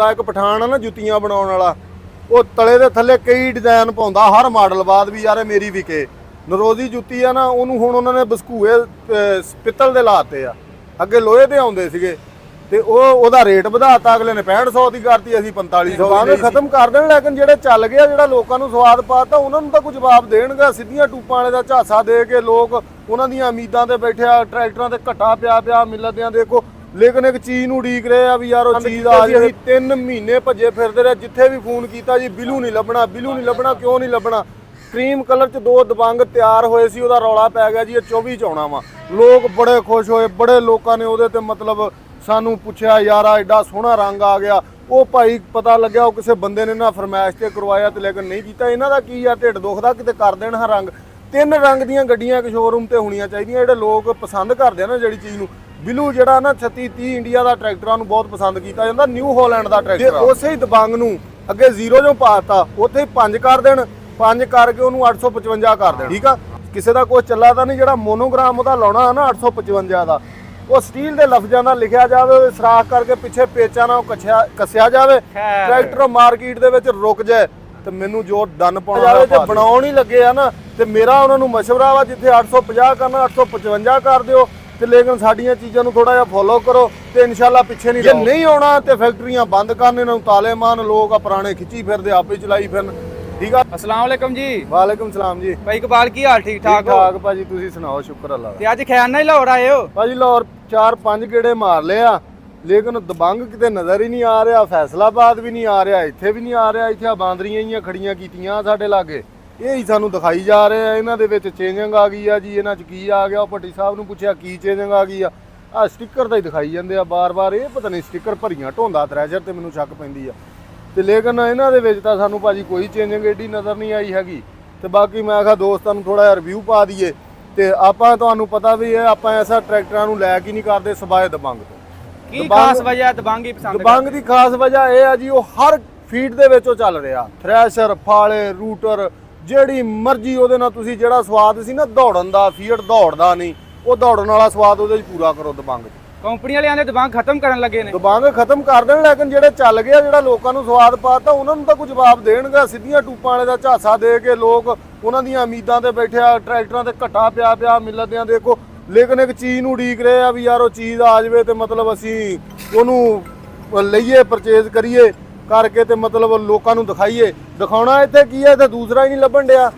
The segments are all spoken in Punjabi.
ਇੱਕ ਪਠਾਨ ਆ ਨਾ ਜੁੱਤੀਆਂ ਬਣਾਉਣ ਵਾਲਾ, ਉਹ ਤਲੇ ਦੇ ਥੱਲੇ ਕਈ ਡਿਜ਼ਾਈਨ ਪਾਉਂਦਾ ਹਰ ਮਾਡਲ ਬਾਅਦ ਵੀ ਯਾਰ ਮੇਰੀ ਵਿਕੇ। ਨਰੋਜ਼ੀ ਜੁੱਤੀ ਆ ਨਾ, ਉਹਨੂੰ ਹੁਣ ਉਹਨਾਂ ਨੇ ਬਸਕੂਏ ਪਿੱਤਲ ਦੇ ਲਾਤੇ ਆ, ਅੱਗੇ ਲੋਹੇ ਦੇ ਆਉਂਦੇ ਸੀਗੇ ਤੇ ਉਹਦਾ ਰੇਟ ਵਧਾਤਾ, ਅਗਲੇ ਨੇ 6500 ਦੀ ਕਰਤੀ, ਅਸੀਂ 4500 ਦੀ ਖਤਮ ਕਰ ਦੇਣ। ਲੇਕਿਨ ਜਿਹੜੇ ਚੱਲ ਗਿਆ, ਜਿਹੜਾ ਲੋਕਾਂ ਨੂੰ ਸਵਾਦ ਪਾਤਾ, ਉਹਨਾਂ ਨੂੰ ਤਾਂ ਕੋਈ ਜਵਾਬ ਦੇਣਗਾ। ਸਿੱਧੀਆਂ ਟੂਪਾਂ ਵਾਲੇ ਦਾ ਝਾਸਾ ਦੇ ਕੇ ਲੋਕ ਉਹਨਾਂ ਦੀਆਂ ਉਮੀਦਾਂ ਤੇ ਬੈਠਿਆ, ਟਰੈਕਟਰਾਂ ਤੇ ਘਟਾ ਪਿਆ ਮਿਲਦਿਆਂ ਦੇਖੋ। ਲੇਕਿਨ ਇੱਕ ਚੀਜ਼ ਨੂੰ ਉਡੀਕ ਰਹੇ ਆ ਵੀ ਯਾਰ ਉਹ ਚੀਜ਼ ਆ ਜੀ। ਅਸੀਂ 3 ਮਹੀਨੇ ਭੱਜੇ ਫਿਰਦੇ ਰਹੇ, ਜਿੱਥੇ ਵੀ ਫੋਨ ਕੀਤਾ ਜੀ ਬਿੱਲੂ ਨਹੀਂ ਲੱਭਣਾ, ਬਿੱਲੂ ਨਹੀਂ ਲੱਭਣਾ। ਕਿਉਂ ਨਹੀਂ ਲੱਭਣਾ? ਕਰੀਮ ਕਲਰ 'ਚ 2 ਦਬੰਗ ਤਿਆਰ ਹੋਏ ਸੀ, ਉਹਦਾ ਰੌਲਾ ਪੈ ਗਿਆ ਜੀ ਇਹ 24 'ਚ ਆਉਣਾ ਵਾ। ਲੋਕ ਬੜੇ ਖੁਸ਼ ਹੋਏ, ਬੜੇ ਲੋਕਾਂ ਨੇ ਉਹਦੇ ਤੇ ਮਤਲਬ ਸਾਨੂੰ ਪੁੱਛਿਆ ਯਾਰ ਆ ਐਡਾ ਸੋਹਣਾ ਰੰਗ ਆ ਗਿਆ। ਉਹ ਭਾਈ ਪਤਾ ਲੱਗਿਆ ਉਹ ਕਿਸੇ ਬੰਦੇ ਨੇ ਨਾ ਫਰਮਾਇਸ਼ ਤੇ ਕਰਵਾਇਆ ਤੇ ਲੇਕਿਨ ਨਹੀਂ ਕੀਤਾ। ਇਹਨਾਂ ਦਾ ਕੀ ਆ, ਢਿੱਡ ਦੁਖਦਾ ਕਿਤੇ ਕਰ ਦੇਣ ਹਾਂ ਰੰਗ। 3 ਰੰਗ ਦੀਆਂ ਗੱਡੀਆਂ ਇੱਕ ਸ਼ੋਰੂਮ ਤੇ ਹੋਣੀਆਂ ਚਾਹੀਦੀਆਂ, ਜਿਹੜੇ ਲੋਕ ਪਸੰਦ ਕਰਦੇ ਆ ਨਾ ਜਿਹੜੀ ਚੀਜ਼ ਨੂੰ। ਬਿੱਲੂ ਜਿਹੜਾ ਨਾ 3630 ਇੰਡੀਆ ਦਾ ਟਰੈਕਟਰਾਂ ਨੂੰ ਬਹੁਤ ਪਸੰਦ ਕੀਤਾ ਜਾਂਦਾ, ਨਿਊ ਹਾਲੈਂਡ ਦਾ ਟਰੈਕਟਰ। ਉਸੇ ਹੀ ਦਬੰਗ ਨੂੰ ਅੱਗੇ 0 ਚੋਂ ਪਾਤਾ, ਉੱਥੇ ਹੀ 5 ਕਰ ਦੇਣ, 5 ਕਰਕੇ ਉਹਨੂੰ 855 ਕਰ ਦੇਣ। ਠੀਕ ਆ, ਕਿਸੇ ਦਾ ਕੁਛ ਚੱਲਾ ਤਾਂ ਨਹੀਂ। ਜਿਹੜਾ ਮੋਨੋਗ੍ਰਾਮ ਉਹਦਾ ਲਾਉਣਾ ਨਾ 855 ਦਾ, ਉਹ ਸਟੀਲ ਦੇ ਲਫ਼ਜ਼ਾਂ ਨਾਲ ਲਿਖਿਆ ਜਾਵੇ, ਸਰਾਖ ਕਰਕੇ ਪਿੱਛੇ ਪੇਚਾਂ ਨਾਲ ਕੱਸਿਆ ਜਾਵੇ, ਟਰੈਕਟਰ ਮਾਰਕੀਟ ਦੇ ਵਿੱਚ ਰੁਕ ਜਾਏ ਤੇ ਮੈਨੂੰ ਜੋ ਡਨ ਪਾਉਣਾ ਜਾਵੇ। ਤੇ ਬਣਾਉਣ ਹੀ ਲੱਗੇ ਆ ਨਾ, ਤੇ ਮੇਰਾ ਉਹਨਾਂ ਨੂੰ ਮਸ਼ਵਰਾ ਵਾ ਜਿੱਥੇ 850 ਕਰਨਾ 855 ਕਰ ਦਿਓ, ਤੇ ਲੇਕਿਨ ਸਾਡੀਆਂ ਚੀਜ਼ਾਂ ਨੂੰ ਥੋੜਾ ਜਿਹਾ ਫੋਲੋ ਕਰੋ ਤੇ ਇਨਸ਼ਾਅੱਲਾ ਪਿੱਛੇ ਨਹੀਂ। ਜੇ ਨਹੀਂ ਆਉਣਾ ਤੇ ਫੈਕਟਰੀਆਂ ਬੰਦ ਕਰਨ, ਇਹਨਾਂ ਨੂੰ ਤਾਲੇ ਮਾਰਨ, ਲੋਕ ਆ ਪੁਰਾਣੇ ਖਿੱਚੀ ਫਿਰਦੇ ਆਪੇ ਚਲਾਈ ਫਿਰਨ। ਠੀਕ ਆ। अस्सलाम वालेकुम जी। वालेकुम सलाम जी। भाई इकबाल की हाल ठीक ठाक हो? ठीक भाजी, तुसी सुनाओ? शुक्र अल्लाह दा। ते अज खैर नहीं लाहौर आए हो? भाजी लाहौर 4-5 गेड़े मार लिया, लेकिन दबंग किते नजर ही नहीं आ रहा, फैसलाबाद भी नहीं आ रहा, इत्थे भी नहीं आ रहा। इत्थे बांदरियां ही खड़ियां कीतियां साडे लागे, ਇਹ ਹੀ ਸਾਨੂੰ ਦਿਖਾਈ ਜਾ ਰਹੇ ਆ। ਇਹਨਾਂ ਦੇ ਵਿੱਚ ਚੇਂਜਿੰਗ ਆ ਗਈ ਆ ਜੀ, ਇਹਨਾਂ 'ਚ ਕੀ ਆ ਗਿਆ? ਉਹ ਭੱਟੀ ਸਾਹਿਬ ਨੂੰ ਪੁੱਛਿਆ ਕੀ ਚੇਂਜਿੰਗ ਆ ਗਈ ਆ? ਆਹ ਸਟicker ਤਾਂ ਹੀ ਦਿਖਾਈ ਜਾਂਦੇ ਆ ਬਾਰ-ਬਾਰ। ਇਹ ਪਤਾ ਨਹੀਂ ਸਟicker ਭਰੀਆਂ ਢੋਂਦਾ ਥ੍ਰੈਸ਼ਰ ਤੇ ਮੈਨੂੰ ਸ਼ੱਕ ਪੈਂਦੀ ਆ। ਤੇ ਲੇਕਿਨ ਇਹਨਾਂ ਦੇ ਵਿੱਚ ਤਾਂ ਸਾਨੂੰ ਭਾਜੀ ਕੋਈ ਚੇਂਜਿੰਗ ਏਡੀ ਨਜ਼ਰ ਨਹੀਂ ਆਈ ਹੈਗੀ। ਤੇ ਬਾਕੀ ਮੈਂ ਆਖਾ ਦੋਸਤਾਂ ਨੂੰ ਥੋੜਾ ਜਿਹਾ ਰਿਵਿਊ ਪਾ ਦਈਏ। ਤੇ ਆਪਾਂ ਤੁਹਾਨੂੰ ਪਤਾ ਵੀ ਇਹ ਆਪਾਂ ਐਸਾ ਟਰੈਕਟਰਾਂ ਨੂੰ ਲੈ ਕੇ ਨਹੀਂ ਕਰਦੇ ਸਵਾਏ ਦਬੰਗ ਤੋਂ। ਕੀ ਖਾਸ ਵਜ੍ਹਾ ਦਬੰਗ ਹੀ ਪਸੰਦ? ਦਬੰਗ ਦੀ ਖਾਸ ਵਜ੍ਹਾ ਇਹ ਆ ਜੀ, ਉਹ ਹਰ ਫੀਡ ਦੇ ਵਿੱਚ ਉਹ ਚੱਲ ਰਿਹਾ। ਥ੍ਰੈਸ਼ਰ, ਫਾਲੇ, ਰੂਟਰ, ਜਿਹੜੀ ਮਰਜ਼ੀ ਉਹਦੇ ਨਾਲ ਤੁਸੀਂ ਜਿਹੜਾ ਸਵਾਦ ਸੀ ਨਾ ਦੌੜਨ ਦਾ, ਫੀਟ ਦੌੜਦਾ ਨਹੀਂ, ਉਹ ਦੌੜਨ ਵਾਲਾ ਸਵਾਦ ਉਹਦੇ 'ਚ ਪੂਰਾ ਕਰੋ ਦਬੰਗ 'ਚ। ਕੰਪਨੀ ਵਾਲਿਆਂ ਦੇ ਦਬੰਗ ਖਤਮ ਕਰਨ ਲੱਗੇ ਨੇ। ਦਬੰਗ ਖਤਮ ਕਰ ਦੇਣ, ਲੇਕਿਨ ਜਿਹੜੇ ਚੱਲ ਗਿਆ, ਜਿਹੜਾ ਲੋਕਾਂ ਨੂੰ ਸਵਾਦ ਪਾਤਾ, ਉਹਨਾਂ ਨੂੰ ਤਾਂ ਕੋਈ ਜਵਾਬ ਦੇਣਗਾ। ਸਿੱਧੀਆਂ ਟੂਪਾਂ ਵਾਲੇ ਦਾ ਝਾਸਾ ਦੇ ਕੇ ਲੋਕ ਉਹਨਾਂ ਦੀਆਂ ਉਮੀਦਾਂ ਤੇ ਬੈਠਿਆ, ਟਰੈਕਟਰਾਂ ਤੇ ਘਟਾ ਪਿਆ ਮਿਲਦਿਆਂ ਦੇਖੋ। ਲੇਕਿਨ ਇੱਕ ਚੀਜ਼ ਨੂੰ ਉਡੀਕ ਰਹੇ ਆ ਵੀ ਯਾਰ ਉਹ ਚੀਜ਼ ਆ ਜਾਵੇ ਤੇ ਮਤਲਬ ਅਸੀਂ ਉਹਨੂੰ ਲਈਏ, ਪਰਚੇਜ਼ ਕਰੀਏ ਕਰਕੇ ਤੇ ਮਤਲਬ ਲੋਕਾਂ ਨੂੰ ਦਿਖਾਈਏ। ਦਿਖਾਉਣਾ ਇੱਥੇ ਕੀ ਹੈ? ਇੱਥੇ ਦੂਸਰਾ ਹੀ ਨਹੀਂ ਲੱਭਣ ਡਿਆ।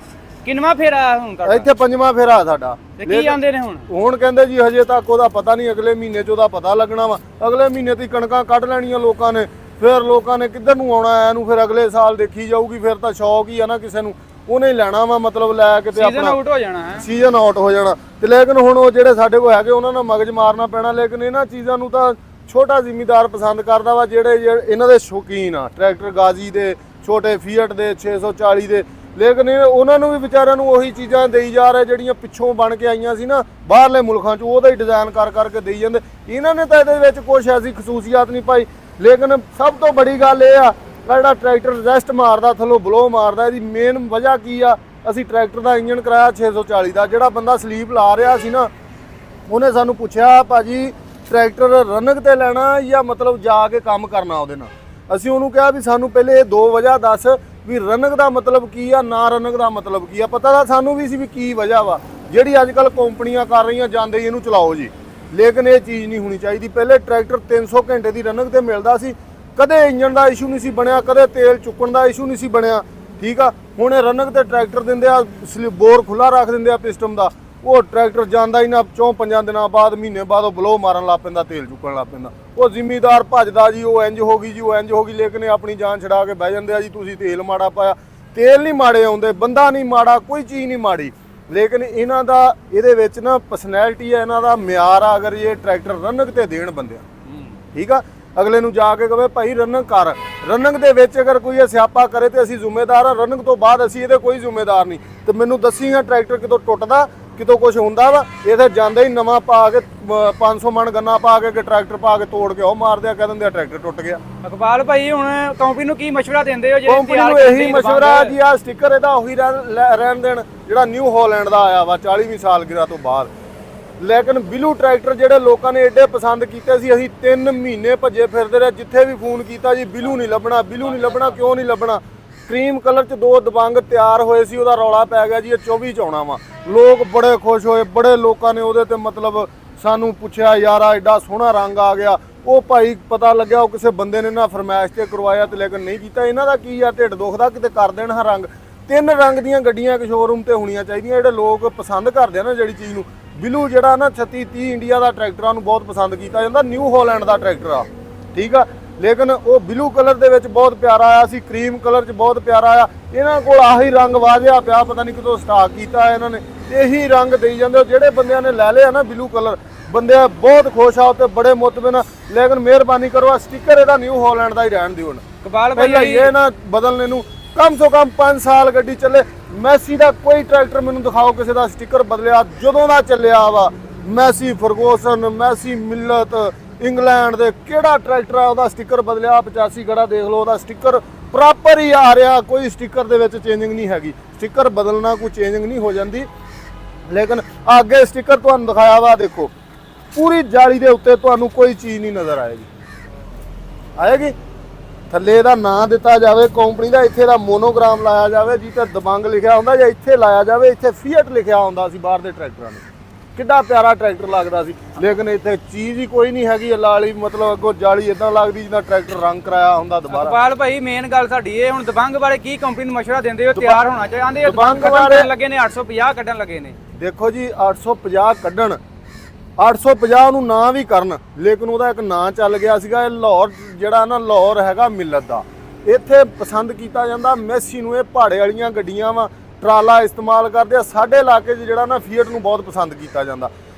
ਕਿੰਨਵਾਂ ਫੇਰਾ ਹੁਣ ਕਰਦਾ? ਇੱਥੇ 5ਵਾਂ ਫੇਰਾ ਸਾਡਾ। ਤੇ ਕੀ ਆਂਦੇ ਨੇ ਹੁਣ ਕਹਿੰਦੇ ਜੀ ਹਜੇ ਤੱਕ ਉਹਦਾ ਪਤਾ ਨਹੀਂ, ਅਗਲੇ ਮਹੀਨੇ 'ਚ ਉਹਦਾ ਪਤਾ ਲੱਗਣਾ ਵਾ। ਅਗਲੇ ਮਹੀਨੇ ਤੇ ਕਣਕਾਂ ਕੱਢ ਲੈਣੀਆਂ ਲੋਕਾਂ ਨੇ, ਫਿਰ ਲੋਕਾਂ ਨੇ ਕਿੱਧਰ ਨੂੰ ਆਉਣਾ ਇਹਨੂੰ, ਫਿਰ ਅਗਲੇ ਸਾਲ ਦੇਖੀ ਜਾਊਗੀ। ਫਿਰ ਤਾਂ ਸ਼ੌਕ ਹੀ ਆ ਨਾ ਕਿਸੇ ਨੂੰ, ਉਹਨੇ ਹੀ ਲੈਣਾ ਵਾ ਮਤਲਬ ਲੈ ਕੇ ਤੇ ਆਪਣਾ ਸੀਜ਼ਨ ਆਊਟ ਹੋ ਜਾਣਾ ਹੈ, ਸੀਜ਼ਨ ਆਊਟ ਹੋ ਜਾਣਾ। ਤੇ ਲੇਕਿਨ ਹੁਣ ਉਹ ਜਿਹੜੇ ਸਾਡੇ ਕੋਲ ਹੈਗੇ ਉਹਨਾਂ ਨਾਲ ਮਗਜ ਮਾਰਨਾ ਪੈਣਾ। ਲੇਕਿਨ ਇਹਨਾਂ ਚੀਜ਼ਾਂ ਨੂੰ ਤਾਂ ਛੋਟਾ ਜ਼ਿਮੀਦਾਰ ਪਸੰਦ ਕਰਦਾ ਵਾ, ਜਿਹੜੇ ਇਹਨਾਂ ਦੇ ਸ਼ੌਕੀਨ ਆ ਟਰੈਕਟਰ ਗਾਜ਼ੀ ਦੇ, ਛੋਟੇ ਫੀਟ ਦੇ, 640 ਦੇ। ਲੇਕਿਨ ਉਹਨਾਂ ਨੂੰ ਵੀ ਵਿਚਾਰਿਆਂ ਨੂੰ ਉਹੀ ਚੀਜ਼ਾਂ ਦੇਈ ਜਾ ਰਹੇ ਜਿਹੜੀਆਂ ਪਿੱਛੋਂ ਬਣ ਕੇ ਆਈਆਂ ਸੀ ਨਾ ਬਾਹਰਲੇ ਮੁਲਕਾਂ 'ਚ, ਉਹਦਾ ਹੀ ਡਿਜ਼ਾਈਨ ਕਰਕੇ ਦੇਈ ਜਾਂਦੇ। ਇਹਨਾਂ ਨੇ ਤਾਂ ਇਹਦੇ ਵਿੱਚ ਕੁਛ ਐਸੀ ਖਸੂਸੀਅਤ ਨਹੀਂ ਪਾਈ। ਲੇਕਿਨ ਸਭ ਤੋਂ ਬੜੀ ਗੱਲ ਇਹ ਆ, ਜਿਹੜਾ ਟਰੈਕਟਰ ਰੈਸਟ ਮਾਰਦਾ, ਥੱਲੋਂ ਬਲੋ ਮਾਰਦਾ, ਇਹਦੀ ਮੇਨ ਵਜ੍ਹਾ ਕੀ ਆ? ਅਸੀਂ ਟਰੈਕਟਰ ਦਾ ਇੰਜਨ ਕਰਾਇਆ 640 ਦਾ। ਜਿਹੜਾ ਬੰਦਾ ਸਲੀਪ ਲਾ ਰਿਹਾ ਸੀ ਨਾ, ਉਹਨੇ ਸਾਨੂੰ ਪੁੱਛਿਆ ਭਾਜੀ ਟਰੈਕਟਰ ਰਨਕ ਤੇ ਲੈਣਾ ਜਾਂ ਮਤਲਬ ਜਾ ਕੇ ਕੰਮ ਕਰਨਾ ਉਹਦੇ ਨਾਲ। ਅਸੀਂ ਉਹਨੂੰ ਕਿਹਾ ਵੀ ਸਾਨੂੰ ਪਹਿਲੇ ਇਹ 2 ਵਜ੍ਹਾ ਦੱਸ ਵੀ ਰਨਕ ਦਾ ਮਤਲਬ ਕੀ ਆ, ਨਾ ਰਨਕ ਦਾ ਮਤਲਬ ਕੀ ਆ। ਪਤਾ ਤਾਂ ਸਾਨੂੰ ਵੀ ਸੀ ਵੀ ਕੀ ਵਜ੍ਹਾ ਵਾ। ਜਿਹੜੀ ਅੱਜ ਕੱਲ੍ਹ ਕੰਪਨੀਆਂ ਕਰ ਰਹੀਆਂ, ਜਾਂਦੇ ਹੀ ਇਹਨੂੰ ਚਲਾਓ ਜੀ। ਲੇਕਿਨ ਇਹ ਚੀਜ਼ ਨਹੀਂ ਹੋਣੀ ਚਾਹੀਦੀ। ਪਹਿਲੇ ਟਰੈਕਟਰ 300 ਘੰਟੇ ਦੀ ਰਨਕ ਤੇ ਮਿਲਦਾ ਸੀ, ਕਦੇ ਇੰਜਨ ਦਾ ਇਸ਼ੂ ਨਹੀਂ ਸੀ ਬਣਿਆ, ਕਦੇ ਤੇਲ ਚੁੱਕਣ ਦਾ ਇਸ਼ੂ ਨਹੀਂ ਸੀ ਬਣਿਆ। ਠੀਕ ਆ, ਹੁਣ ਇਹ ਰਨਕ ਤੇ ਟਰੈਕਟਰ ਦਿੰਦੇ ਆ, ਬੋਰ ਖੁੱਲਾ ਰੱਖ ਦਿੰਦੇ ਆ ਪਿਸਟਨ ਦਾ, ਉਹ ਟਰੈਕਟਰ ਜਾਂਦਾ ਹੀ ਨਾ। 4-5 ਦਿਨਾਂ ਬਾਅਦ, ਮਹੀਨੇ ਬਾਅਦ ਉਹ ਬਲੋ ਮਾਰਨ ਲੱਗ ਪੈਂਦਾ, ਤੇਲ ਚੁੱਕਣ ਲੱਗ ਪੈਂਦਾ। ਉਹ ਜ਼ਿਮੀਦਾਰ ਭੱਜਦਾ ਜੀ, ਉਹ ਇੰਜ ਹੋ ਗਈ ਜੀ, ਉਹ ਇੰਜ ਹੋ ਗਈ। ਲੇਕਿਨ ਇਹ ਆਪਣੀ ਜਾਨ ਛਡਾ ਕੇ ਬਹਿ ਜਾਂਦੇ ਆ ਜੀ, ਤੁਸੀਂ ਤੇਲ ਮਾੜਾ ਪਾਇਆ। ਤੇਲ ਨਹੀਂ ਮਾੜੇ ਆਉਂਦੇ, ਬੰਦਾ ਨਹੀਂ ਮਾੜਾ, ਕੋਈ ਚੀਜ਼ ਨਹੀਂ ਮਾੜੀ। ਲੇਕਿਨ ਇਹਨਾਂ ਦਾ ਇਹਦੇ ਵਿੱਚ ਨਾ ਪਰਸਨੈਲਿਟੀ ਹੈ, ਇਹਨਾਂ ਦਾ ਮਿਆਰ ਆ। ਅਗਰ ਇਹ ਟਰੈਕਟਰ ਰਨਕ ਤੇ ਦੇਣ ਬੰਦਿਆਂ, ਠੀਕ ਆ, ਅਗਲੇ ਨੂੰ ਜਾ ਕੇ ਕਹੇ ਭਾਈ ਰਨਕ ਕਰ। ਰਨਕ ਦੇ ਵਿੱਚ ਅਗਰ ਕੋਈ ਸਿਆਪਾ ਕਰੇ ਤੇ ਅਸੀਂ ਜ਼ਿੰਮੇਦਾਰ ਆ, ਰਨਕ ਤੋਂ ਬਾਅਦ ਅਸੀਂ ਇਹਦੇ ਕੋਈ ਜ਼ਿੰਮੇਦਾਰ ਨਹੀਂ। ਤੇ ਮੈਨੂੰ ਦੱਸੀ ਆ ਟਰੈਕਟਰ ਕਿਤੋਂ ਟੁੱਟਦਾ, ਕਿਤੋਂ ਕੁਝ ਹੁੰਦਾ ਵਾ? ਇਹਦੇ ਜਾਂਦੇ ਹੀ ਨਵਾਂ ਪਾ ਕੇ 500 ਮਣ ਗੰਨਾ ਪਾ ਕੇ ਟਰੈਕਟਰ ਪਾ ਕੇ ਤੋੜ ਕੇ ਉਹ ਮਾਰਦੇ ਆ, ਕਹਿ ਦਿੰਦੇ ਆ ਟਰੈਕਟਰ ਟੁੱਟ ਗਿਆ। ਇਕਬਾਲ ਭਾਈ ਹੁਣ ਕੰਪਨੀ ਨੂੰ ਕੀ ਮਸ਼ਵਰਾ ਦਿੰਦੇ ਹੋ? ਕੰਪਨੀ ਨੂੰ ਇਹੀ ਮਸ਼ਵਰਾ ਜੀ, ਆ ਸਟicker ਇਹਦਾ ਉਹੀ ਰਹਿਣ ਦੇਣ ਜਿਹੜਾ ਨਿਊ ਹਾਲੈਂਡ ਦਾ ਆਇਆ ਵਾ 40ਵੀਂ ਸਾਲਗਿਰਾ ਤੋਂ ਬਾਅਦ। ਲੇਕਿਨ ਬਿਲੂ ਟਰੈਕਟਰ ਜਿਹੜੇ ਲੋਕਾਂ ਨੇ ਏਡੇ ਪਸੰਦ ਕੀਤੇ ਸੀ, ਅਸੀਂ 3 ਮਹੀਨੇ ਭੱਜੇ ਫਿਰਦੇ ਰਹੇ, ਜਿੱਥੇ ਵੀ ਫੋਨ ਕੀਤਾ ਜੀ ਬਿਲੂ ਨਹੀਂ ਲੱਭਣਾ, ਬਿਲੂ ਨਹੀਂ ਲੱਭਣਾ। ਕਿਉਂ ਨਹੀਂ ਲੱਭਣਾ? ਕਰੀਮ ਕਲਰ 'ਚ 2 ਦਬੰਗ ਤਿਆਰ ਹੋਏ ਸੀ, ਉਹਦਾ ਰੌਲਾ ਪੈ ਗਿਆ ਜੀ ਇਹ 24 'ਚ ਆਉਣਾ ਵਾ। ਲੋਕ ਬੜੇ ਖੁਸ਼ ਹੋਏ, ਬੜੇ ਲੋਕਾਂ ਨੇ ਉਹਦੇ ਤੇ ਮਤਲਬ ਸਾਨੂੰ ਪੁੱਛਿਆ ਯਾਰ ਆ ਐਡਾ ਸੋਹਣਾ ਰੰਗ ਆ ਗਿਆ। ਉਹ ਭਾਈ ਪਤਾ ਲੱਗਿਆ ਉਹ ਕਿਸੇ ਬੰਦੇ ਨੇ ਨਾ ਫਰਮਾਇਸ਼ ਤੇ ਕਰਵਾਇਆ ਤੇ ਲੇਕਿਨ ਨਹੀਂ ਕੀਤਾ। ਇਹਨਾਂ ਦਾ ਕੀ ਆ, ਢਿੱਡ ਦੁਖਦਾ, ਕਿਤੇ ਕਰ ਦੇਣ ਹਾਂ ਰੰਗ। 3 ਰੰਗ ਦੀਆਂ ਗੱਡੀਆਂ ਇੱਕ ਸ਼ੋਰੂਮ ਤੇ ਹੋਣੀਆਂ ਚਾਹੀਦੀਆਂ, ਜਿਹੜੇ ਲੋਕ ਪਸੰਦ ਕਰਦੇ ਆ ਨਾ ਜਿਹੜੀ ਚੀਜ਼ ਨੂੰ। ਬਿਲੂ ਜਿਹੜਾ ਨਾ 3630 ਇੰਡੀਆ ਦਾ ਟਰੈਕਟਰਾਂ ਨੂੰ ਬਹੁਤ ਪਸੰਦ ਕੀਤਾ ਜਾਂਦਾ, ਨਿਊ ਹਾਲੈਂਡ ਦਾ ਟਰੈਕਟਰ ਆ, ਠੀਕ ਆ। ਲੇਕਿਨ ਉਹ ਬਲੂ ਕਲਰ ਦੇ ਵਿੱਚ ਬਹੁਤ ਪਿਆਰਾ ਆਇਆ ਸੀ, ਕਰੀਮ ਕਲਰ 'ਚ ਬਹੁਤ ਪਿਆਰਾ ਆਇਆ। ਇਹਨਾਂ ਕੋਲ ਆਹੀ ਰੰਗ ਵਾਜਿਆ ਪਿਆ, ਪਤਾ ਨਹੀਂ ਕਿਤੋਂ ਸਟਾਕ ਕੀਤਾ ਇਹਨਾਂ ਨੇ, ਇਹੀ ਰੰਗ ਦੇਈ ਜਾਂਦੇ। ਜਿਹੜੇ ਬੰਦਿਆਂ ਨੇ ਲੈ ਲਿਆ ਨਾ ਬਲੂ ਕਲਰ, ਬੰਦੇ ਬਹੁਤ ਖੁਸ਼ ਆ ਉੱਤੇ, ਬੜੇ ਮੁਤਮਿਨ। ਲੇਕਿਨ ਮਿਹਰਬਾਨੀ ਕਰੋ ਸਟicker ਇਹਦਾ ਨਿਊ ਹਾਲੈਂਡ ਦਾ ਹੀ ਰਹਿਣ ਦਿਓ। ਕਬਾਲ ਪਹਿਲਾਂ ਭਾਈ ਇਹ ਨਾ ਬਦਲਨੇ ਨੂੰ ਕਮ ਤੋਂ ਕਮ 5 ਸਾਲ ਗੱਡੀ ਚੱਲੇ। ਮੈਸੀ ਦਾ ਕੋਈ ਟਰੈਕਟਰ ਮੈਨੂੰ ਦਿਖਾਓ ਕਿਸੇ ਦਾ ਸਟicker ਬਦਲਿਆ ਜਦੋਂ ਦਾ ਚੱਲਿਆ ਵਾ। ਮੈਸੀ ਫਰਗੂਸਨ, ਮੈਸੀ ਮਿਲਤ, ਇੰਗਲੈਂਡ ਦੇ ਕਿਹੜਾ ਟਰੈਕਟਰ ਆ ਉਹਦਾ ਸਟicker ਬਦਲਿਆ? 85 ਗੜਾ ਦੇਖ ਲਓ, ਉਹਦਾ ਸਟicker ਪ੍ਰੋਪਰ ਹੀ ਆ ਰਿਹਾ, ਕੋਈ ਸਟicker ਦੇ ਵਿੱਚ ਚੇਂਜਿੰਗ ਨਹੀਂ ਹੈਗੀ। ਸਟicker ਬਦਲਣਾ ਕੋਈ ਚੇਂਜਿੰਗ ਨਹੀਂ ਹੋ ਜਾਂਦੀ। ਲੇਕਿਨ ਅੱਗੇ ਸਟicker ਤੁਹਾਨੂੰ ਦਿਖਾਇਆ ਵਾ, ਦੇਖੋ ਪੂਰੀ ਜਾਲੀ ਦੇ ਉੱਤੇ ਤੁਹਾਨੂੰ ਕੋਈ ਚੀਜ਼ ਨਹੀਂ ਨਜ਼ਰ ਆਏਗੀ। ਥੱਲੇ ਦਾ ਨਾਂ ਦਿੱਤਾ ਜਾਵੇ ਕੰਪਨੀ ਦਾ, ਇੱਥੇ ਦਾ ਮੋਨੋਗ੍ਰਾਮ ਲਾਇਆ ਜਾਵੇ ਜਿੱਥੇ ਦਬੰਗ ਲਿਖਿਆ ਹੁੰਦਾ, ਜਾਂ ਇੱਥੇ ਲਾਇਆ ਜਾਵੇ ਇੱਥੇ ਫੀਅਟ ਲਿਖਿਆ ਹੁੰਦਾ ਸੀ ਬਾਹਰ ਦੇ ਟਰੈਕਟਰਾਂ ਨੂੰ। ਕਿੱਡਾ ਪਿਆਰਾ ਟਰੈਕਟਰ ਲੱਗਦਾ ਸੀ। ਲੇਕਿਨ ਇੱਥੇ ਚੀਜ਼ ਹੀ ਕੋਈ ਨਹੀਂ ਹੈਗੀ ਅੱਲਾ ਵਾਲੀ, ਮਤਲਬ ਅੱਗੋਂ ਜਾਲੀ ਇਦਾਂ ਲੱਗਦੀ ਜਿੱਦਾਂ ਟਰੈਕਟਰ ਰੰਗ ਕਰਾਇਆ ਹੁੰਦਾ ਦੁਬਾਰਾ। ਕਬਾਲ ਭਾਈ ਮੇਨ ਗੱਲ ਸਾਡੀ ਇਹ, ਹੁਣ ਦਬੰਗ ਬਾਰੇ ਕੀ ਕੰਪਨੀ ਨੂੰ ਮਸ਼ਵਰਾ ਦਿੰਦੇ ਹੋ? ਤਿਆਰ ਹੋਣਾ ਚਾਹੀਦਾ। ਦਬੰਗ ਕੱਢਣ ਲੱਗੇ ਨੇ 850 ਕੱਢਣ ਲੱਗੇ ਨੇ। ਦੇਖੋ ਜੀ 850 ਕੱਢਣ, 850 ਨੂੰ ਨਾ ਵੀ ਕਰਨ, ਲੇਕਿਨ ਉਹਦਾ ਇੱਕ ਨਾਂ ਚੱਲ ਗਿਆ ਸੀਗਾ ਇਹ ਲਾਹੌਰ, ਜਿਹੜਾ ਨਾ ਲਾਹੌਰ ਹੈਗਾ ਮਿਲਤ ਦਾ। ਇੱਥੇ ਪਸੰਦ ਕੀਤਾ ਜਾਂਦਾ ਮੈਸੀ ਨੂੰ। ਇਹ ਪਹਾੜੇ ਵਾਲੀਆਂ ਗੱਡੀਆਂ ਵਾ, ਟਰਾਲਾ ਇਸਤੇਮਾਲ ਕਰਦੇ ਆ। ਸਾਡੇ ਇਲਾਕੇ 'ਚ ਜਿਹੜਾ ਨਾ ਫੀਅਟ ਨੂੰ ਬਹੁਤ ਪਸੰਦ ਕੀਤਾ ਜਾਂਦਾ।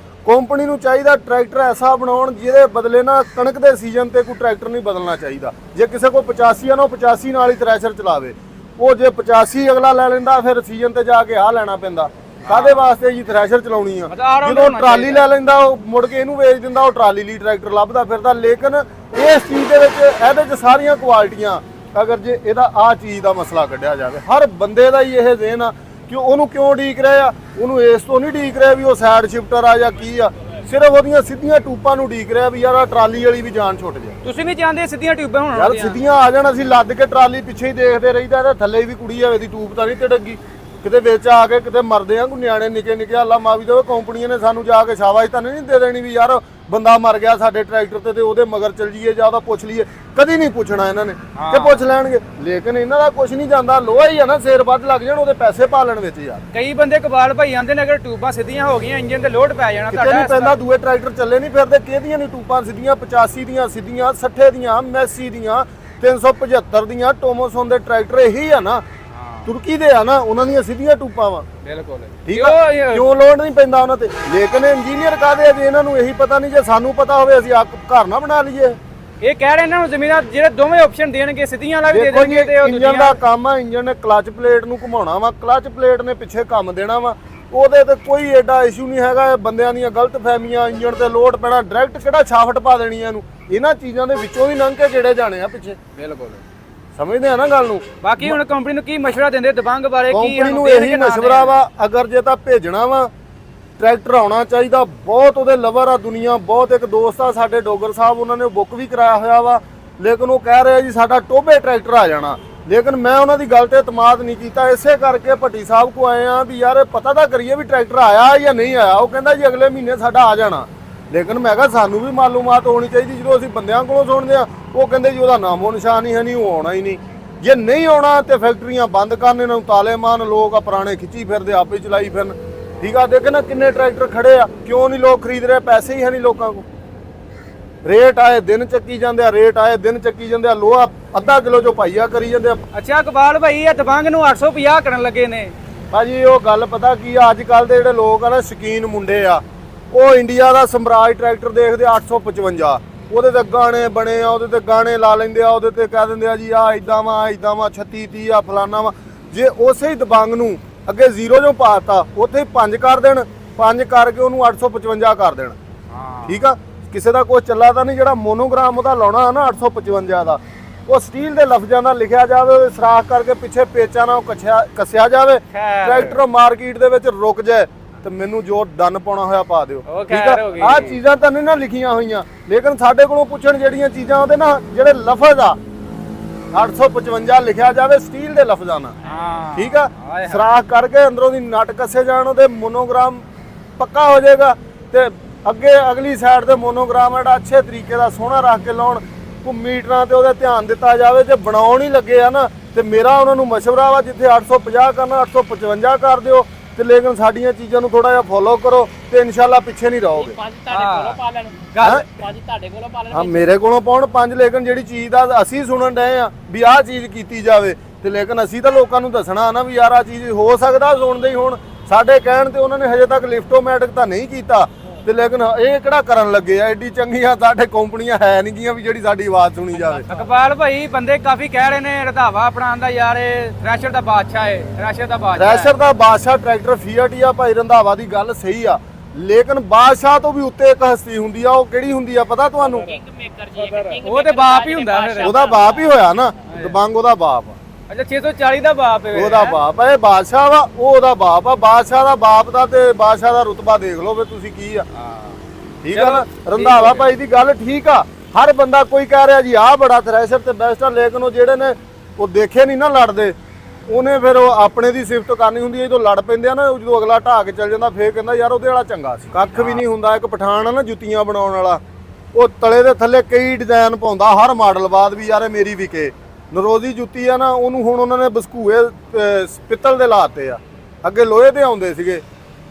ਕੰਪਨੀ ਨੂੰ ਚਾਹੀਦਾ ਟਰੈਕਟਰ ਐਸਾ ਬਣਾਉਣ ਜਿਹਦੇ ਬਦਲੇ ਨਾ ਕਣਕ ਦੇ ਸੀਜ਼ਨ ਤੇ ਕੋਈ ਟਰੈਕਟਰ ਨਹੀਂ ਬਦਲਣਾ ਚਾਹੀਦਾ। ਜੇ ਕਿਸੇ ਕੋਲ 85 ਆ ਨਾ, ਉਹ 85 ਨਾਲ ਹੀ ਥ੍ਰੈਸ਼ਰ ਚਲਾਵੇ। ਉਹ ਜੇ 85 ਅਗਲਾ ਲੈ ਲੈਂਦਾ, ਫਿਰ ਸੀਜ਼ਨ ਤੇ ਜਾ ਕੇ ਆਹ ਲੈਣਾ ਪੈਂਦਾ। ਕਾਹਦੇ ਵਾਸਤੇ ਜੀ? ਥ੍ਰੈਸ਼ਰ ਚਲਾਉਣੀ ਆ। ਜਦੋਂ ਟਰਾਲੀ ਲੈ ਲੈਂਦਾ ਉਹ ਮੁੜ ਕੇ ਇਹਨੂੰ ਵੇਚ ਦਿੰਦਾ, ਉਹ ਟਰਾਲੀ ਲਈ ਟਰੈਕਟਰ ਲੱਭਦਾ ਫਿਰਦਾ। ਲੇਕਿਨ ਇਸ ਚੀਜ਼ ਦੇ ਵਿੱਚ ਇਹਦੇ 'ਚ ਸਾਰੀਆਂ ਕੁਆਲਿਟੀਆਂ, ਅਗਰ ਜੇ ਇਹਦਾ ਆਹ ਚੀਜ਼ ਦਾ ਮਸਲਾ ਕੱਢਿਆ ਜਾਵੇ, ਹਰ ਬੰਦੇ ਦਾ ਹੀ ਇਹ ਜ਼ਹਿਨ ਆ ਕਿ ਉਹਨੂੰ ਕਿਉਂ ਉਡੀਕ ਰਿਹਾ ਆ। ਉਹਨੂੰ ਇਸ ਤੋਂ ਨਹੀਂ ਉਡੀਕ ਰਿਹਾ ਵੀ ਉਹ ਸਾਈਡ ਸ਼ਿਫਟਰ ਆ ਜਾਂ ਕੀ ਆ, ਸਿਰਫ ਉਹਦੀਆਂ ਸਿੱਧੀਆਂ ਟੂਪਾਂ ਨੂੰ ਉਡੀਕ ਰਿਹਾ ਵੀ ਯਾਰ ਆ ਟਰਾਲੀ ਵਾਲੀ ਵੀ ਜਾਨ ਛੁੱਟ ਜਾਏ। ਤੁਸੀਂ ਵੀ ਚਾਹੁੰਦੇ ਸਿੱਧੀਆਂ ਟਿਊਬਾਂ ਹੋਣ? ਯਾਰ ਸਿੱਧੀਆਂ ਆ ਜਾਣ, ਅਸੀਂ ਲੱਦ ਕੇ ਟਰਾਲੀ ਪਿੱਛੇ ਹੀ ਦੇਖਦੇ ਰਹੀਦਾ। ਇਹਦੇ ਥੱਲੇ ਵੀ ਕੁੜੀ ਆਵੇ ਦੀ ਟੂਬ ਤਾਂ ਨਹੀਂ ਟਿੜਕੀ, ਕਿਤੇ ਵਿੱਚ ਆ ਕੇ ਕਿਤੇ ਮਰਦੇ ਆ। ਕੋਈ ਨਿਆਣੇ ਨਿੱਕੇ ਨਿੱਕੇ ਅੱਲਾ ਮਾਫੀ ਦੇਵੇ, ਕੰਪਨੀਆਂ ਨੇ ਸਾਨੂੰ ਜਾ ਕੇ ਸ਼ਾਬਾਸ਼ ਤਾਂ ਨਹੀਂ ਦੇ ਦੇਣੀ ਵੀ ਯਾਰ ਬੰਦਾ ਮਰ ਗਿਆ ਸਾਡੇ ਟਰੈਕਟਰ ਤੇ ਉਹਦੇ ਮਗਰ ਚੱਲ ਜੀਏ ਜਾਂ ਉਹਦਾ ਪੁੱਛ ਲਈਏ। ਕਦੀ ਨਹੀਂ ਪੁੱਛਣਾ ਇਹਨਾਂ ਨੇ, ਕਿ ਪੁੱਛ ਲੈਣਗੇ। ਲੇਕਿਨ ਇਹਨਾਂ ਦਾ ਕੁਝ ਨਹੀਂ ਜਾਂਦਾ, ਲੋਹਾ ਹੀ ਆ ਨਾ, ਸਿਰ ਵੱਧ ਲੱਗ ਜਾਣ ਉਹਦੇ ਪੈਸੇ ਪਾਲਣ ਵਿੱਚ ਯਾਰ। ਕਈ ਬੰਦੇ ਕਬਾਲ ਭਾਈ ਆਂਦੇ ਨੇ ਅਗਰ ਟਿਊਬਾਂ ਸਿੱਧੀਆਂ ਹੋ ਗਈਆਂ ਇੰਜਨ ਤੇ ਲੋਡ ਪੈ ਜਾਣਾ ਕਿਤੇ ਨਹੀਂ ਪੈਂਦਾ। ਦੂਏ ਟਰੈਕਟਰ ਚੱਲੇ ਨਹੀਂ ਫਿਰਦੇ, ਕਿਹਦੀਆਂ ਨਹੀਂ ਟੂਬਾਂ ਸਿੱਧੀਆਂ? 85 ਦੀਆਂ ਸਿੱਧੀਆਂ, 60 ਦੀਆਂ, ਮੈਸੀ ਦੀਆਂ, 375 ਦੀਆਂ, ਟੋਮੋਸਨ ਦੇ ਟਰੈਕਟਰ ਇਹੀ ਆ ਨਾ, ਤੁਰਕੀ ਦੇ ਆ ਨਾ, ਉਹਨਾਂ ਦੀਆਂ ਸਿੱਧੀਆਂ ਟੂਪਾਂ ਵਾ। ਬਿਲਕੁਲ ਠੀਕ ਆ, ਕਿਉਂ ਲੋਡ ਨਹੀਂ ਪੈਂਦਾ ਉਹਨਾਂ ਤੇ? ਲੇਕਿਨ ਇੰਜੀਨੀਅਰ ਕਾਹਦੇ ਆ ਜੇ ਇਹਨਾਂ ਨੂੰ ਇਹੀ ਪਤਾ ਨਹੀਂ? ਜੇ ਸਾਨੂੰ ਪਤਾ ਹੋਵੇ ਅਸੀਂ ਘਰ ਨਾ ਬਣਾ ਲਈਏ। ਇਹ ਕਹਿ ਰਹੇ ਇਹਨਾਂ ਨੂੰ ਜ਼ਮੀਨਾਂ ਜਿਹੜੇ ਦੋਵੇਂ ਆਪਸ਼ਨ ਦੇਣਗੇ, ਸਿੱਧੀਆਂ ਵਾਲਾ ਵੀ ਦੇ ਦੇਣਗੇ ਤੇ ਉਹ ਇੰਜਨ ਦਾ ਕੰਮ ਆ। ਇੰਜਨ ਨੇ ਕਲਚ ਪਲੇਟ ਨੂੰ ਘੁਮਾਉਣਾ ਵਾ, ਕਲਚ ਪਲੇਟ ਨੇ ਪਿੱਛੇ ਕੰਮ ਦੇਣਾ ਵਾ। ਉਹਦੇ ਤੇ ਕੋਈ ਐਡਾ ਇਸ਼ੂ ਨਹੀਂ ਹੈਗਾ। ਬੰਦਿਆਂ ਦੀਆਂ ਗਲਤ ਫਹਿਮੀਆਂ, ਇੰਜਨ ਤੇ ਲੋਡ ਪੈਣਾ, ਡਾਇਰੈਕਟ ਕਿਹੜਾ ਛਾਫਟ ਪਾ ਦੇਣੀ ਇਹਨੂੰ। ਇਹਨਾਂ ਚੀਜ਼ਾਂ ਦੇ ਵਿੱਚੋਂ ਹੀ ਲੰਘ ਕੇ ਜਿਹੜੇ ਜਾਣੇ ਆ ਪਿੱਛੇ। ਬਿਲਕੁਲ ਸਮਝਦੇ ਆ ਨਾ ਗੱਲ ਨੂੰ। ਬਾਕੀ ਹੁਣ ਕੰਪਨੀ ਨੂੰ ਕੀ ਮਸ਼ਵਰਾ ਦਿੰਦੇ ਦਬੰਗ ਬਾਰੇ? ਕੀ ਕੰਪਨੀ ਨੂੰ ਇਹੀ ਮਸ਼ਵਰਾ ਵਾ, ਅਗਰ ਜੇ ਤਾਂ ਭੇਜਣਾ ਵਾ ਟਰੈਕਟਰ ਆਉਣਾ ਚਾਹੀਦਾ। ਬਹੁਤ ਉਹਦੇ ਲਵਰ ਆ ਦੁਨੀਆ, ਬਹੁਤ। ਇੱਕ ਦੋਸਤ ਆ ਸਾਡੇ ਡੋਗਰ ਸਾਹਿਬ, ਉਹਨਾਂ ਨੇ ਬੁੱਕ ਵੀ ਕਰਾਇਆ ਹੋਇਆ ਵਾ। ਲੇਕਿਨ ਉਹ ਕਹਿ ਰਿਹਾ ਜੀ ਸਾਡਾ ਟੋਬੇ ਟਰੈਕਟਰ ਆ ਜਾਣਾ। ਲੇਕਿਨ ਮੈਂ ਉਹਨਾਂ ਦੀ ਗੱਲ ਤੇ ਇਤਮਾਦ ਨਹੀਂ ਕੀਤਾ। ਇਸੇ ਕਰਕੇ ਭੱਟੀ ਸਾਹਿਬ ਕੋ ਆਏ ਆ ਵੀ ਯਾਰ ਪਤਾ ਤਾਂ ਕਰੀਏ ਵੀ ਟਰੈਕਟਰ ਆਇਆ ਜਾਂ ਨਹੀਂ ਆਇਆ। ਉਹ ਕਹਿੰਦਾ ਜੀ ਅਗਲੇ ਮਹੀਨੇ ਸਾਡਾ ਆ ਜਾਣਾ। ਲੇਕਿਨ ਮੈਂ ਕਿਹਾ ਸਾਨੂੰ ਵੀ ਮਾਲੂਮਾਤ ਹੋਣੀ ਚਾਹੀਦੀ। ਜਦੋਂ ਅਸੀਂ ਬੰਦਿਆਂ ਕੋਲੋਂ ਸੁਣਦੇ ਆ, ਉਹ ਕਹਿੰਦੇ ਜੀ ਉਹਦਾ ਨਾਮੋ ਨਿਸ਼ਾਨ ਹੀ ਹੈ ਨਹੀਂ, ਉਹ ਆਉਣਾ ਹੀ ਨਹੀਂ। ਜੇ ਨਹੀਂ ਆਉਣਾ ਤੇ ਫੈਕਟਰੀਆਂ ਬੰਦ ਕਰਨ, ਇਹਨਾਂ ਨੂੰ ਤਾਲੇਮਾਨ। ਲੋਕ ਆ ਪੁਰਾਣੇ ਖਿੱਚੀ ਫਿਰਦੇ, ਆਪੇ ਚਲਾਈ ਫਿਰਨ। ਠੀਕ ਆ, ਦੇਖ ਨਾ ਕਿੰਨੇ ਟਰੈਕਟਰ ਖੜੇ ਆ, ਕਿਉਂ ਨਹੀਂ ਲੋਕ ਖਰੀਦ ਰਹੇ? ਪੈਸੇ ਹੀ ਹੈ ਨਹੀਂ ਲੋਕਾਂ ਕੋਲ। ਰੇਟ ਆਏ ਦਿਨ ਚੱਕੀ ਜਾਂਦੇ ਆ, ਰੇਟ ਆਏ ਦਿਨ ਚੱਕੀ ਜਾਂਦੇ ਆ। ਲੋਹਾ ਅੱਧਾ ਕਿਲੋ ਜੋ ਭਾਈਆ ਕਰੀ ਜਾਂਦੇ ਆ। ਅੱਛਾ ਕਬਾਲ ਭਾਈ ਇਹ ਦਬੰਗ ਨੂੰ 850 ਕਰਨ ਲੱਗੇ ਨੇ ਭਾਜੀ। ਉਹ ਗੱਲ ਪਤਾ ਕੀ ਆ, ਅੱਜ ਕੱਲ ਦੇ ਜਿਹੜੇ ਲੋਕ ਆ ਨਾ ਸ਼ੌਕੀਨ ਮੁੰਡੇ ਆ, ਉਹ ਇੰਡੀਆ ਦਾ ਸਮਰਾਜ ਟਰੈਕਟਰ ਦੇਖਦੇ 855, ਉਹਦੇ ਤੇ ਗਾਣੇ ਬਣੇ ਆ, ਉਹਦੇ ਤੇ ਗਾਣੇ ਲਾ ਲੈਂਦੇ ਆ, ਉਹਦੇ ਤੇ ਕਹਿ ਦਿੰਦੇ ਆ ਜੀ ਆ ਇਦਾਂ ਵਾ 36 30 ਆ ਫਲਾਨਾ ਵਾ। ਜੇ ਉਸੇ ਹੀ ਦਬੰਗ ਨੂੰ ਅੱਗੇ 0 ਜੋ ਪਾਤਾ, ਉੱਥੇ 5 ਕਰ ਦੇਣ, 5 ਕਰਕੇ ਉਹਨੂੰ 855 ਕਰ ਦੇਣ। ਠੀਕ ਆ, ਕਿਸੇ ਦਾ ਕੁਝ ਚੱਲਾ ਤਾਂ ਨਹੀਂ। ਜਿਹੜਾ ਮੋਨੋਗ੍ਰਾਮ ਉਹਦਾ ਲਾਉਣਾ ਹੈ ਨਾ 855 ਦਾ, ਉਹ ਸਟੀਲ ਦੇ ਲਫ਼ਜ਼ਾਂ ਨਾਲ ਲਿਖਿਆ ਜਾਵੇ, ਉਹਦੇ ਸਰਾਖ ਕਰਕੇ ਪਿੱਛੇ ਪੇਚਾਂ ਨਾਲ ਕੱਸਿਆ ਜਾਵੇ। ਟਰੈਕਟਰ ਮਾਰਕੀਟ ਦੇ ਵਿੱਚ ਰੁਕ ਜਾਏ ਤੇ ਮੈਨੂੰ ਜੋ ਡਨ ਪਾਉਣਾ ਹੋਇਆ ਪਾ ਦਿਓ। ਉਹ ਠੀਕ ਖੈਰ ਹੋ ਗਈ। ਆ, ਆਹ ਚੀਜ਼ਾਂ ਤਾਂ ਨਹੀਂ ਨਾ ਲਿਖੀਆਂ ਹੋਈਆਂ, ਲੇਕਿਨ ਸਾਡੇ ਕੋਲੋਂ ਪੁੱਛਣ ਜਿਹੜੀਆਂ ਚੀਜ਼ਾਂ ਉਹਦੇ ਨਾ ਜਿਹੜੇ ਲਫ਼ਜ਼ ਆ 855 ਲਿਖਿਆ ਜਾਵੇ ਸਟੀਲ ਦੇ ਲਫ਼ਜ਼ਾਂ ਨਾਲ। ਹਾਂ ਠੀਕ ਆ, ਸਰਾਖ ਕਰਕੇ ਅੰਦਰੋਂ ਦੀ ਨਟ ਕੱਸੇ ਜਾਣ, ਉਹਦੇ ਮੋਨੋਗ੍ਰਾਮ ਪੱਕਾ ਹੋ ਜਾਏਗਾ ਤੇ ਅੱਗੇ ਅਗਲੀ ਸਾਈਡ ਤੇ ਮੋਨੋਗ੍ਰਾਮ ਜਿਹੜਾ ਅੱਛੇ ਤਰੀਕੇ ਦਾ ਸੋਹਣਾ ਰੱਖ ਕੇ ਲਾਉਣ। ਕੋ ਮੀਟਰਾਂ ਤੇ ਉਹਦੇ ਧਿਆਨ ਦਿੱਤਾ ਜਾਵੇ। ਜੇ ਬਣਾਉਣ ਹੀ ਲੱਗੇ ਆ ਨਾ ਤੇ ਮੇਰਾ ਉਹਨਾਂ ਨੂੰ ਮਸ਼ਵਰਾ ਵਾ ਜਿੱਥੇ 850 ਕਰਨਾ 855 ਕਰ ਦਿਓ ਤੇ ਲੇਕਿਨ ਸਾਡੀਆਂ ਚੀਜ਼ਾਂ ਨੂੰ ਥੋੜਾ ਜਿਹਾ ਫੋਲੋ ਕਰੋ ਤੇ ਇਨਸ਼ਾਅੱਲਾ ਪਿੱਛੇ ਨਹੀਂ ਰਹੋਗੇ। ਪੰਜ ਤੁਹਾਡੇ ਕੋਲੋਂ ਪਾ ਲੈਣ, ਗੱਲ ਪੰਜ ਤੁਹਾਡੇ ਕੋਲੋਂ ਪਾ ਲੈਣ। ਹਾਂ ਮੇਰੇ ਕੋਲੋਂ ਪਾਉਣ 5, ਲੇਕਿਨ ਜਿਹੜੀ ਚੀਜ਼ ਦਾ ਅਸੀਂ ਸੁਣਨ ਡਏ ਆ ਵੀ ਆਹ ਚੀਜ਼ ਕੀਤੀ ਜਾਵੇ ਤੇ ਲੇਕਿਨ ਅਸੀਂ ਤਾਂ ਲੋਕਾਂ ਨੂੰ ਦੱਸਣਾ ਨਾ ਵੀ ਯਾਰ ਆਹ ਚੀਜ਼ ਹੋ ਸਕਦਾ ਸੁਣਦੇ ਹੀ ਹੁਣ। ਸਾਡੇ ਕਹਿਣ ਤੇ ਉਹਨਾਂ ਨੇ ਹਜੇ ਤੱਕ ਲਿਫਟੋਮੈਟਿਕ ਤਾਂ ਨਹੀਂ ਕੀਤਾ ਤੇ ਲੇਕਿਨ ਇਹ ਕਿਹੜਾ ਕਰਨ ਲੱਗੇ ਆ। ਐਡੀ ਚੰਗੀਆਂ ਸਾਡੇ ਕੰਪਨੀਆਂ ਹੈ ਨਹੀਂ ਗੀਆਂ ਵੀ ਜਿਹੜੀ ਸਾਡੀ ਆਵਾਜ਼ ਸੁਣੀ ਜਾਵੇ। ਇਕਬਾਲ ਭਾਈ ਬੰਦੇ ਕਾਫੀ ਕਹਿ ਰਹੇ ਨੇ ਰੰਧਾਵਾ ਆਪਣਾ ਆਂਦਾ ਯਾਰ ਇਹ ਥ੍ਰੈਸ਼ਰ ਦਾ ਬਾਦਸ਼ਾਹ ਹੈ, ਥ੍ਰੈਸ਼ਰ ਦਾ ਬਾਦਸ਼ਾਹ ਹੈ। ਥ੍ਰੈਸ਼ਰ ਦਾ ਬਾਦਸ਼ਾਹ ਟਰੈਕਟਰ ਫੀਅਟ ਹੀ ਆ ਭਾਈ, ਰੰਧਾਵਾ ਦੀ ਗੱਲ ਸਹੀ ਆ, ਲੇਕਿਨ ਬਾਦਸ਼ਾਹ ਤੋਂ ਵੀ ਉੱਤੇ ਇੱਕ ਹਸਤੀ ਹੁੰਦੀ ਆ। ਉਹ ਕਿਹੜੀ ਹੁੰਦੀ ਆ ਪਤਾ ਤੁਹਾਨੂੰ? ਕਿੰਗ ਮੇਕਰ ਜੀ, ਇੱਕ ਕਿੰਗ ਉਹ ਤੇ ਬਾਪ ਹੀ ਹੁੰਦਾ ਫਿਰ। ਉਹਦਾ ਬਾਪ ਹੀ ਹੋਇਆ ਨਾ, ਦਬੰਗ ਉਹਦਾ ਬਾਪ ਆ। ਅੱਛਾ 640 ਦਾ ਬਾਪ ਹੈ ਉਹਦਾ ਬਾਪ ਆ, ਇਹ ਬਾਦਸ਼ਾਹ ਵਾ, ਉਹ ਉਹਦਾ ਬਾਪ ਆ। ਬਾਦਸ਼ਾਹ ਦਾ ਬਾਪ ਦਾ ਤੇ ਬਾਦਸ਼ਾਹ ਦਾ ਰੁਤਬਾ ਦੇਖ ਲਓ ਵੀ ਤੁਸੀਂ ਕੀ ਆ। ਠੀਕ ਆ ਨਾ, ਰੰਧਾਵਾ ਭਾਈ ਦੀ ਗੱਲ ਠੀਕ ਆ। ਹਰ ਬੰਦਾ ਕੋਈ ਕਹਿ ਰਿਹਾ ਜੀ ਆਹ ਬੜਾ ਥ੍ਰੈਸ਼ਰ ਤੇ ਬੈਸਟ ਆ, ਲੇਕਿਨ ਉਹ ਜਿਹੜੇ ਨੇ ਉਹ ਦੇਖੇ ਨਹੀਂ ਨਾ ਲੜਦੇ, ਉਹਨੇ ਫਿਰ ਉਹ ਆਪਣੇ ਦੀ ਸਿਫਤ ਕਰਨੀ ਹੁੰਦੀ ਹੈ। ਜਦੋਂ ਲੜ ਪੈਂਦੇ ਆ ਨਾ, ਜਦੋਂ ਅਗਲਾ ਢਾਹ ਕੇ ਚੱਲ ਜਾਂਦਾ ਫੇਰ ਕਹਿੰਦਾ ਯਾਰ ਉਹਦੇ ਵਾਲਾ ਚੰਗਾ ਸੀ। ਕੱਖ ਵੀ ਨਹੀਂ ਹੁੰਦਾ। ਇੱਕ ਪਠਾਨ ਆ ਨਾ ਜੁੱਤੀਆਂ ਬਣਾਉਣ ਵਾਲਾ, ਉਹ ਤਲੇ ਦੇ ਥੱਲੇ ਕਈ ਡਿਜ਼ਾਈਨ ਪਾਉਂਦਾ ਹਰ ਮਾਡਲ ਬਾਅਦ ਵੀ ਯਾਰ ਇਹ ਮੇਰੀ ਵਿਕੇ। ਨਰੋਜ਼ੀ ਜੁੱਤੀ ਆ ਨਾ, ਉਹਨੂੰ ਹੁਣ ਉਹਨਾਂ ਨੇ ਬਸਕੂਏ ਪਿੱਤਲ ਦੇ ਲਾਤੇ ਆ, ਅੱਗੇ ਲੋਹੇ ਦੇ ਆਉਂਦੇ ਸੀਗੇ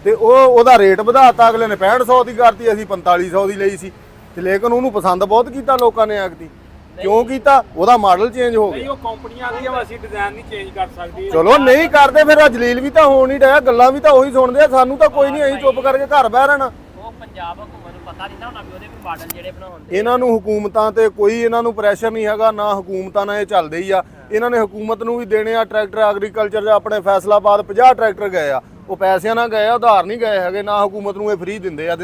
ਤੇ ਉਹਦਾ ਰੇਟ ਵਧਾਤਾ। ਅਗਲੇ ਨੇ 6500 ਦੀ ਕਰਤੀ, ਅਸੀਂ 4500 ਦੀ ਲਈ ਸੀ ਤੇ ਲੇਕਿਨ ਉਹਨੂੰ ਪਸੰਦ ਬਹੁਤ ਕੀਤਾ ਲੋਕਾਂ ਨੇ। ਆਖਦੀ ਕਿਉਂ ਕੀਤਾ? ਉਹਦਾ ਮਾਡਲ ਚੇਂਜ ਹੋ ਗਿਆ। ਉਹ ਕੰਪਨੀਆਂ ਦੀ ਅਸੀਂ ਡਿਜ਼ਾਈਨ ਨਹੀਂ ਚੇਂਜ ਕਰ ਸਕਦੇ। ਚਲੋ ਨਹੀਂ ਕਰਦੇ ਫਿਰ ਜਲੀਲ ਵੀ ਤਾਂ ਹੋਣ ਹੀ ਡਿਆ, ਗੱਲਾਂ ਵੀ ਤਾਂ ਉਹੀ ਸੁਣਦੇ ਆ। ਸਾਨੂੰ ਤਾਂ ਕੋਈ ਨਹੀਂ, ਅਸੀਂ ਚੁੱਪ ਕਰਕੇ ਘਰ ਬਹਿ ਰਹਿਣਾ। ਉਹ ਪੰਜਾਬ ਹਕੂਮਤ ਨੂੰ ਪਤਾ ਨਹੀਂ ਨਾ ਹੋਣਾ ਵੀ ਉਹਦੇ ਵੀ ਮਾਡਲ ਜਿਹੜੇ ਬਣਾਉਂਦੇ। ਇਹਨਾਂ ਨੂੰ ਹਕੂਮਤਾਂ ਤੇ ਕੋਈ ਇਹਨਾਂ ਨੂੰ ਪ੍ਰੈਸ਼ਰ ਨਹੀਂ ਹੈਗਾ, ਨਾ ਹਕੂਮਤਾਂ ਨਾਲ ਇਹ ਚੱਲਦੇ ਹੀ ਆ। ਇਹਨਾਂ ਨੇ ਹਕੂਮਤ ਨੂੰ ਵੀ ਦੇਣੇ ਆ ਟਰੈਕਟਰ। ਐਗਰੀਕਲਚਰ ਦੇ ਆਪਣੇ ਫੈਸਲਾਬਾਦ 50 ਟਰੈਕਟਰ ਗਏ ਆ, ਉਹ ਪੈਸਿਆਂ ਨਾਲ ਗਏ ਆ, ਉਧਾਰ ਨਹੀਂ ਗਏ ਹੈਗੇ। ਨਾ ਹਕੂਮਤ ਨੂੰ ਇਹ ਫ੍ਰੀ ਦਿੰਦੇ ਆ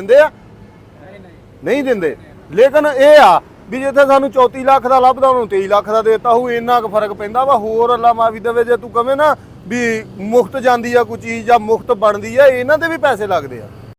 ਨਹੀਂ ਦਿੰਦੇ। ਲੇਕਿਨ ਇਹ ਆ ਵੀ ਜਿੱਥੇ ਸਾਨੂੰ 34 ਲੱਖ ਦਾ ਲੱਭਦਾ ਉਹਨੂੰ 23 ਲੱਖ ਦਾ ਦੇਤਾ ਹੋਊ, ਇੰਨਾ ਕੁ ਫਰਕ ਪੈਂਦਾ ਵਾ। ਹੋਰ ਅੱਲਾ ਮਾਫੀ ਦੇਵੇ ਜੇ ਤੂੰ ਕਵੇਂ ਨਾ ਵੀ ਮੁਫਤ ਜਾਂਦੀ ਆ ਕੋਈ ਚੀਜ਼ ਜਾਂ ਮੁਫਤ ਬਣਦੀ ਆ, ਇਹਨਾਂ ਦੇ ਵੀ ਪੈਸੇ ਲੱਗਦੇ ਆ।